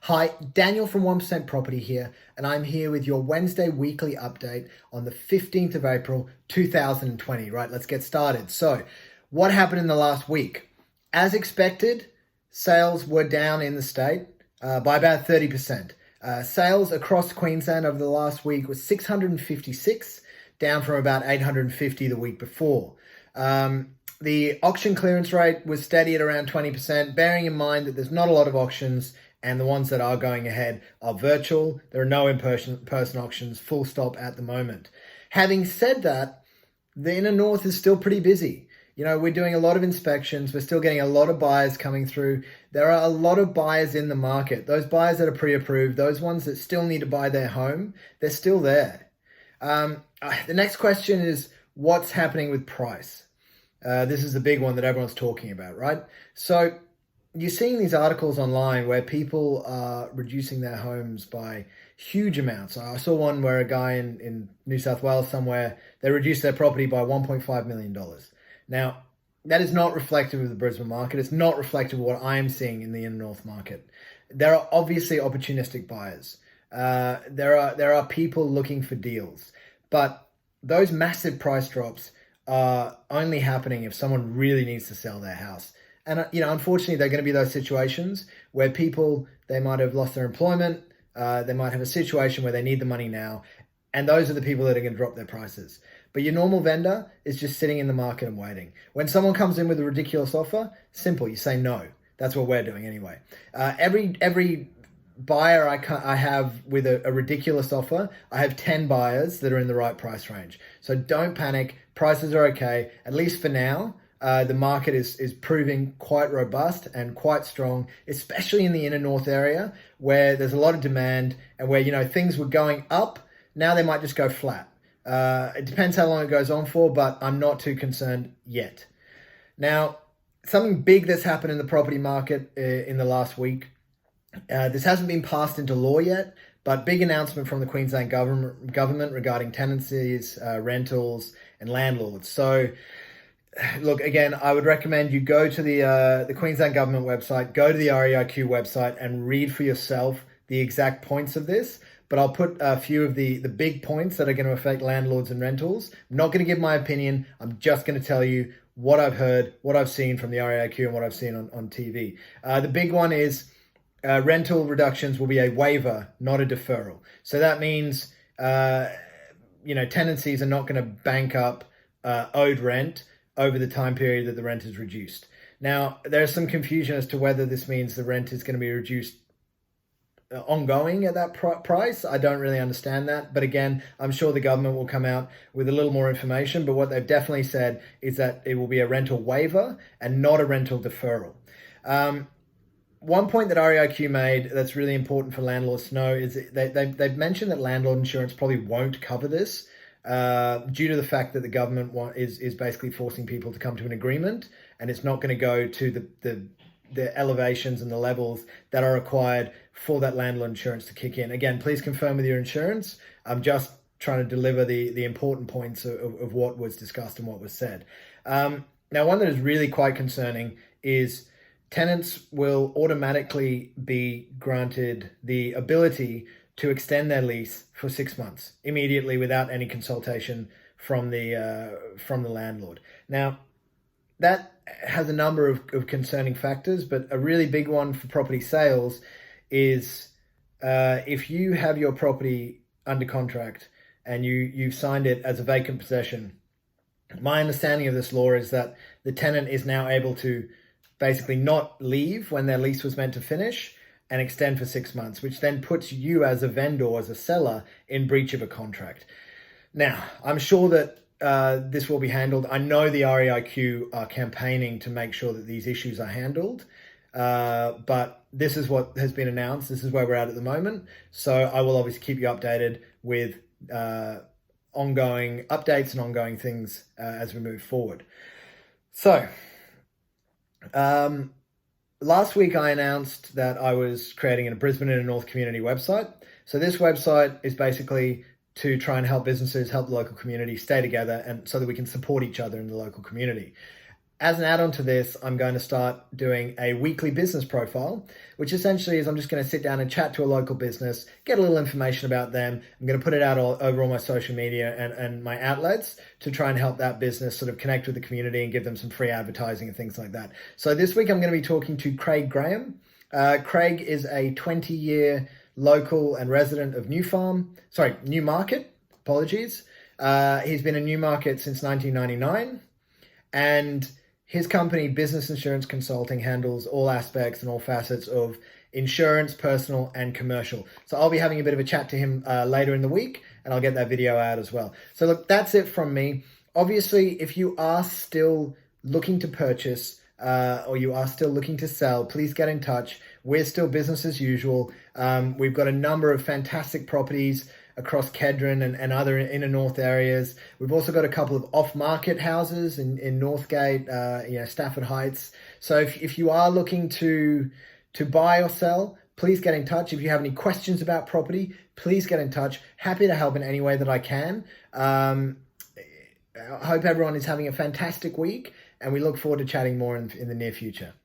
Hi, Daniel from 1% Property here, and I'm here with your Wednesday weekly update on the 15th of April, 2020. Right, let's get started. So, what happened in the last week? As expected, sales were down in the state by about 30%. Sales across Queensland over the last week was 656, down from about 850 the week before. The auction clearance rate was steady at around 20%, bearing in mind that there's not a lot of auctions and the ones that are going ahead are virtual. There are no in-person auctions, full stop at the moment. Having said that, the inner north is still pretty busy. You know, we're doing a lot of inspections. We're still getting a lot of buyers coming through. There are a lot of buyers in the market. Those buyers that are pre-approved, those ones that still need to buy their home, they're still there. The next question is, what's happening with price? This is the big one that everyone's talking about, right? So you're seeing these articles online where people are reducing their homes by huge amounts. I saw one where a guy in New South Wales somewhere, they reduced their property by $1.5 million. Now, that is not reflective of the Brisbane market. It's not reflective of what I am seeing in the inner north market. There are obviously opportunistic buyers. There are people looking for deals, but those massive price drops are only happening if someone really needs to sell their house. And, unfortunately, there are going to be those situations where people, they might have lost their employment. They might have a situation where they need the money now. And those are the people that are going to drop their prices. But your normal vendor is just sitting in the market and waiting. When someone comes in with a ridiculous offer, simple, you say no. That's what we're doing anyway. Every buyer I have with a ridiculous offer, I have 10 buyers that are in the right price range. So don't panic. Prices are okay, at least for now. The market is proving quite robust and quite strong, especially in the inner north area where there's a lot of demand and where, things were going up. Now they might just go flat. It depends how long it goes on for, but I'm not too concerned yet. Now, something big that's happened in the property market in the last week. This hasn't been passed into law yet, but big announcement from the Queensland government regarding tenancies, rentals, and landlords. So, look, again, I would recommend you go to the Queensland government website, go to the REIQ website, and read for yourself the exact points of this. But I'll put a few of the big points that are going to affect landlords and rentals. I'm not going to give my opinion. I'm just going to tell you what I've heard, what I've seen from the REIQ, and what I've seen on TV. The big one is rental reductions will be a waiver, not a deferral. So that means, tenancies are not going to bank up owed rent over the time period that the rent is reduced. Now, there's some confusion as to whether this means the rent is going to be reduced ongoing at that price. I don't really understand that. But again, I'm sure the government will come out with a little more information. But what they've definitely said is that it will be a rental waiver and not a rental deferral. One point that REIQ made that's really important for landlords to know is they've mentioned that landlord insurance probably won't cover this due to the fact that the government is basically forcing people to come to an agreement, and it's not going to go to the elevations and the levels that are required for that landlord insurance to kick in. Again, please confirm with your insurance. I'm just trying to deliver the important points of what was discussed and what was said. Now, one that is really quite concerning is tenants will automatically be granted the ability to extend their lease for 6 months immediately without any consultation from the landlord. Now, that has a number of concerning factors, but a really big one for property sales is if you have your property under contract and you've signed it as a vacant possession. My understanding of this law is that the tenant is now able to basically not leave when their lease was meant to finish and extend for 6 months, which then puts you as a vendor, as a seller, in breach of a contract. Now, I'm sure that this will be handled. I know the REIQ are campaigning to make sure that these issues are handled, but this is what has been announced. This is where we're at the moment. So I will obviously keep you updated with ongoing updates and ongoing things as we move forward. So, last week I announced that I was creating a Brisbane Inner North community website. So this website is basically to try and help businesses, help the local community stay together, and so that we can support each other in the local community. as an add-on to this, I'm going to start doing a weekly business profile, which essentially is I'm just going to sit down and chat to a local business, get a little information about them. I'm going to put it out over all my social media and my outlets to try and help that business sort of connect with the community and give them some free advertising and things like that. So this week I'm going to be talking to Craig Graham. Craig is a 20-year local and resident of Newmarket. Apologies. He's been in Newmarket since 1999, and his company, Business Insurance Consulting, handles all aspects and all facets of insurance, personal and commercial. So I'll be having a bit of a chat to him later in the week, and I'll get that video out as well. So look, that's it from me. Obviously, if you are still looking to purchase or you are still looking to sell, please get in touch. We're still business as usual. We've got a number of fantastic properties across Kedron and other inner north areas. We've also got a couple of off-market houses in Northgate, Stafford Heights. So if you are looking to buy or sell, please get in touch. If you have any questions about property, please get in touch. Happy to help in any way that I can. I hope everyone is having a fantastic week, and we look forward to chatting more in the near future.